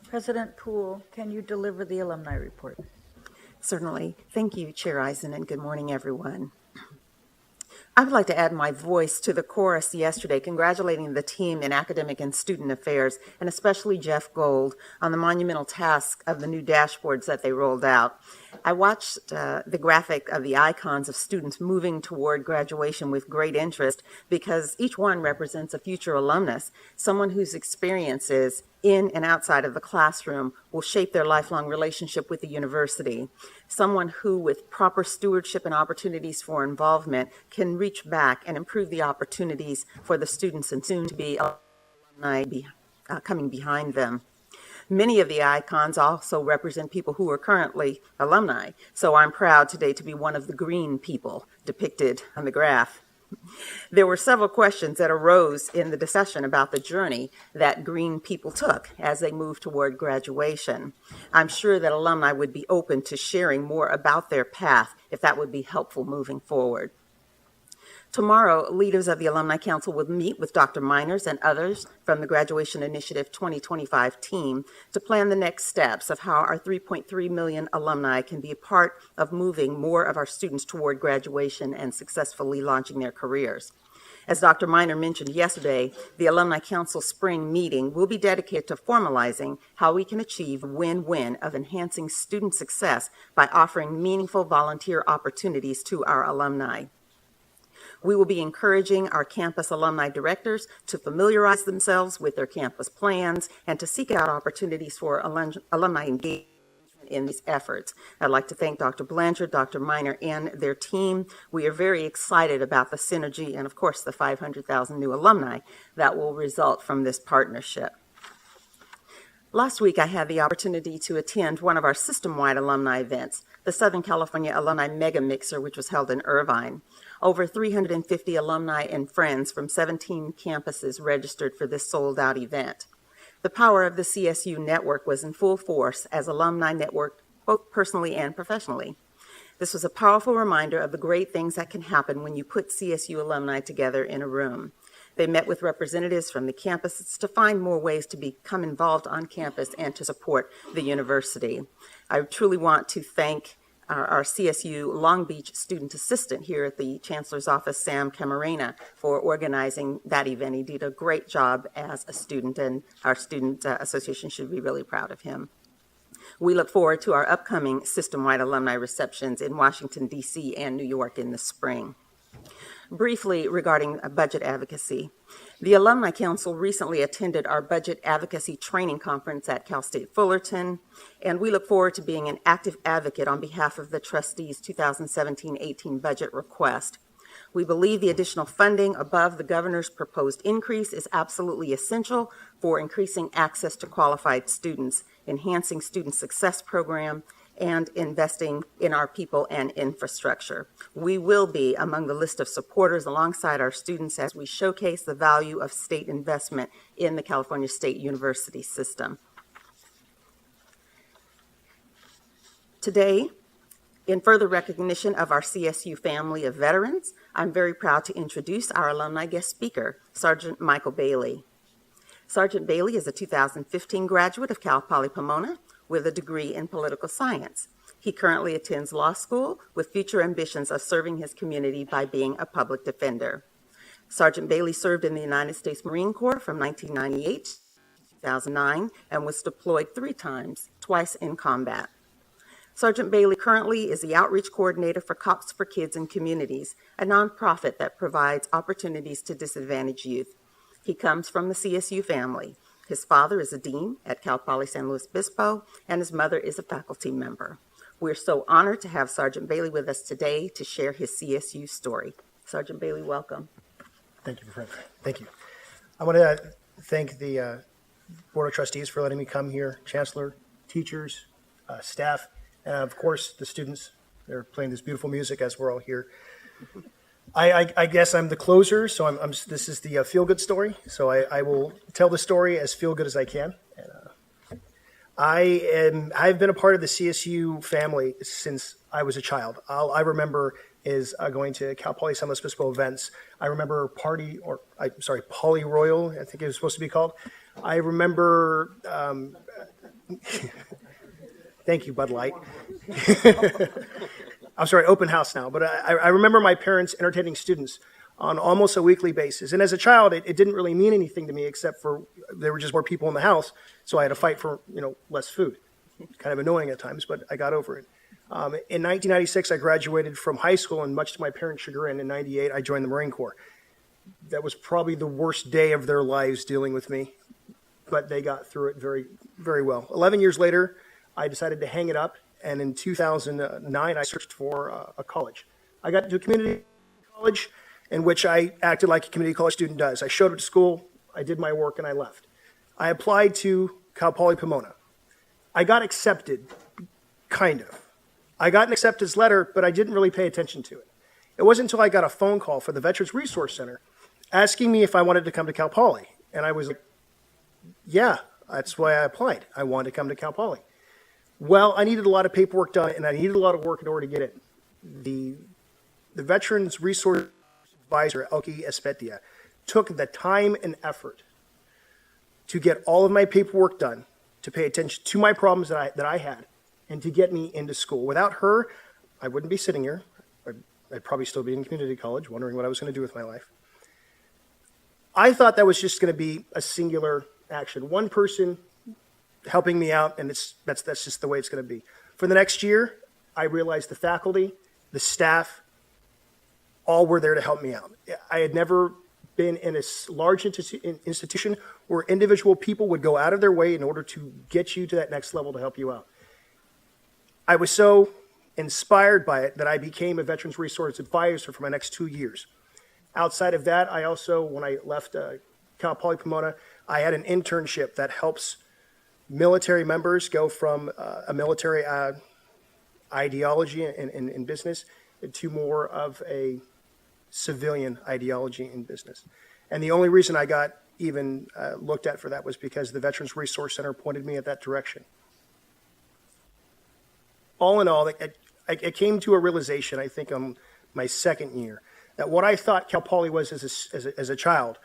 President Poole, can you deliver the alumni report? Certainly. Thank you, Chair Eisen, and good morning, everyone. I would like to add my voice to the chorus yesterday, congratulating the team in academic and student affairs, and especially Jeff Gold, on the monumental task of the new dashboards that they rolled out. I watched the graphic of the icons of students moving toward graduation with great interest because each one represents a future alumnus, someone whose experiences in and outside of the classroom will shape their lifelong relationship with the university. Someone who, with proper stewardship and opportunities for involvement, can reach back and improve the opportunities for the students and soon-to-be alumni coming behind them. Many of the icons also represent people who are currently alumni, so I'm proud today to be one of the green people depicted on the graph. There were several questions that arose in the discussion about the journey that green people took as they moved toward graduation. I'm sure that alumni would be open to sharing more about their path if that would be helpful moving forward. Tomorrow, leaders of the Alumni Council will meet with Dr. Miners and others from the Graduation Initiative 2025 team to plan the next steps of how our 3.3 million alumni can be a part of moving more of our students toward graduation and successfully launching their careers. As Dr. Miner mentioned yesterday, the Alumni Council spring meeting will be dedicated to formalizing how we can achieve win-win of enhancing student success by offering meaningful volunteer opportunities to our alumni. We will be encouraging our campus alumni directors to familiarize themselves with their campus plans and to seek out opportunities for alumni engagement in these efforts. I'd like to thank Dr. Blanchard, Dr. Miner, and their team. We are very excited about the synergy and, of course, the 500,000 new alumni that will result from this partnership. Last week, I had the opportunity to attend one of our system-wide alumni events, the Southern California Alumni Mega Mixer, which was held in Irvine. Over 350 alumni and friends from 17 campuses registered for this sold-out event. The power of the CSU network was in full force as alumni networked both personally and professionally. This was a powerful reminder of the great things that can happen when you put CSU alumni together in a room. They met with representatives from the campuses to find more ways to become involved on campus and to support the university. I truly want to thank our CSU Long Beach student assistant here at the Chancellor's office, Sam Camarena, for organizing that event. He did a great job as a student, and our student association should be really proud of him. We look forward to our upcoming system-wide alumni receptions in Washington, D.C. and New York in the spring. Briefly regarding budget advocacy, the Alumni Council recently attended our budget advocacy training conference at Cal State Fullerton, and we look forward to being an active advocate on behalf of the trustees' 2017-18 budget request. We believe the additional funding above the governor's proposed increase is absolutely essential for increasing access to qualified students, enhancing student success program, and investing in our people and infrastructure. We will be among the list of supporters alongside our students as we showcase the value of state investment in the California State University system. Today, in further recognition of our CSU family of veterans, I'm very proud to introduce our alumni guest speaker, Sergeant Michael Bailey. Sergeant Bailey is a 2015 graduate of Cal Poly Pomona with a degree in political science. He currently attends law school with future ambitions of serving his community by being a public defender. Sergeant Bailey served in the United States Marine Corps from 1998 to 2009 and was deployed 3 times, twice in combat. Sergeant Bailey currently is the outreach coordinator for Cops for Kids and Communities, a nonprofit that provides opportunities to disadvantaged youth. He comes from the CSU family. His father is a dean at Cal Poly San Luis Obispo, and his mother is a faculty member. We're so honored to have Sergeant Bailey with us today to share his CSU story. Sergeant Bailey, welcome. Thank you, Fred. Thank you. I want to thank the Board of Trustees for letting me come here, Chancellor, teachers, staff, and of course the students. They're playing this beautiful music as we're all here. I guess I'm the closer, so this is the feel-good story. So I will tell the story as feel-good as I can. I've been a part of the CSU family since I was a child. All I remember is going to Cal Poly San Luis Obispo events. I remember Poly Royal, I think it was supposed to be called. I remember Thank you, Bud Light. I'm sorry, open house now. But I remember my parents entertaining students on almost a weekly basis. And as a child, it didn't really mean anything to me except for there were just more people in the house, so I had to fight for less food. Kind of annoying at times, but I got over it. In 1996, I graduated from high school, and much to my parents' chagrin, in '98, I joined the Marine Corps. That was probably the worst day of their lives dealing with me, but they got through it very, very well. 11 years later, I decided to hang it up, and in 2009, I searched for a college. I got to a community college in which I acted like a community college student does. I showed up to school, I did my work, and I left. I applied to Cal Poly Pomona. I got accepted, kind of. I got an acceptance letter, but I didn't really pay attention to it. It wasn't until I got a phone call from the Veterans Resource Center asking me if I wanted to come to Cal Poly. And I was like, yeah, that's why I applied. I wanted to come to Cal Poly. Well, I needed a lot of paperwork done, and I needed a lot of work in order to get in. The Veterans Resource Advisor, Elke Espetia, took the time and effort to get all of my paperwork done, to pay attention to my problems that I had, and to get me into school. Without her, I wouldn't be sitting here. I'd probably still be in community college, wondering what I was going to do with my life. I thought that was just going to be a singular action. One person helping me out, and that's just the way it's going to be. For the next year, I realized the faculty, the staff, all were there to help me out. I had never been in a large institution where individual people would go out of their way in order to get you to that next level to help you out. I was so inspired by it that I became a Veterans Resource Advisor for my next 2 years. Outside of that, I also, when I left Cal Poly Pomona, I had an internship that helps military members go from a military ideology in business to more of a civilian ideology in business. And the only reason I got even looked at for that was because the Veterans Resource Center pointed me at that direction. All in all, I came to a realization, I think on my second year, that what I thought Cal Poly was as a child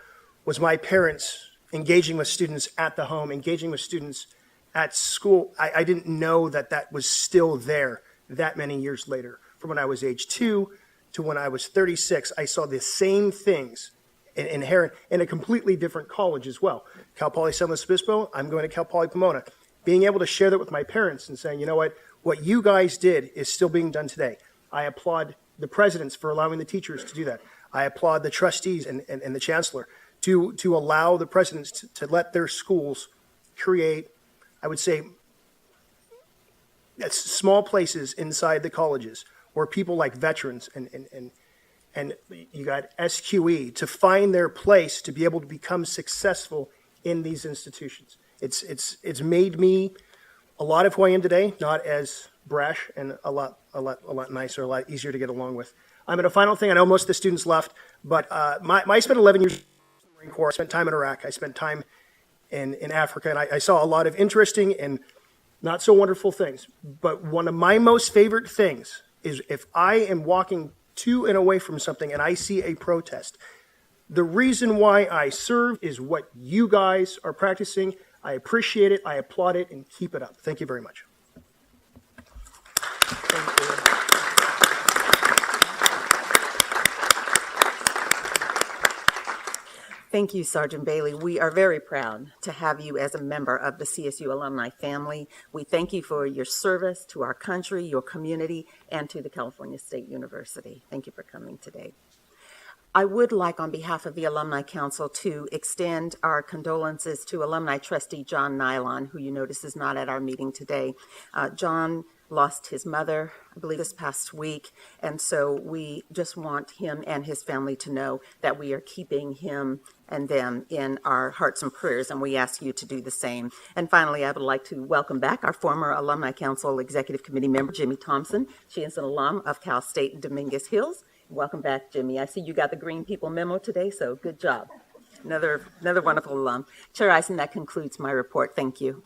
was my parents engaging with students at the home, engaging with students at school. I didn't know that was still there that many years later. From when I was age 2 to when I was 36, I saw the same things inherent in a completely different college as well. Cal Poly San Luis Obispo, I'm going to Cal Poly Pomona. Being able to share that with my parents and saying, you know what you guys did is still being done today. I applaud the presidents for allowing the teachers to do that. I applaud the trustees and the chancellor to allow the presidents to let their schools create, I would say, small places inside the colleges where people like veterans and you got SQE to find their place to be able to become successful in these institutions. It's made me a lot of who I am today, not as brash and a lot nicer, a lot easier to get along with. I'm at a final thing. I know most of the students left, but I spent 11 years in the Marine Corps. I spent time in Iraq. I spent time in Africa, and I saw a lot of interesting and not so wonderful things. But one of my most favorite things is if I am walking to and away from something and I see a protest, the reason why I serve is what you guys are practicing. I appreciate it, I applaud it, and keep it up. Thank you very much. Thank you. Thank you, Sergeant Bailey. We are very proud to have you as a member of the CSU alumni family. We thank you for your service to our country, your community, and to the California State University. Thank you for coming today. I would like, on behalf of the Alumni Council, to extend our condolences to Alumni Trustee John Nylon, who you notice is not at our meeting today. John lost his mother, I believe, this past week, and so we just want him and his family to know that we are keeping him and them in our hearts and prayers, and we ask you to do the same. And finally, I would like to welcome back our former Alumni Council Executive Committee member, Jimmy Thompson. She is an alum of Cal State in Dominguez Hills. Welcome back, Jimmy. I see you got the Green People memo today, so good job. Another wonderful alum. Chair Eisen, that concludes my report. Thank you.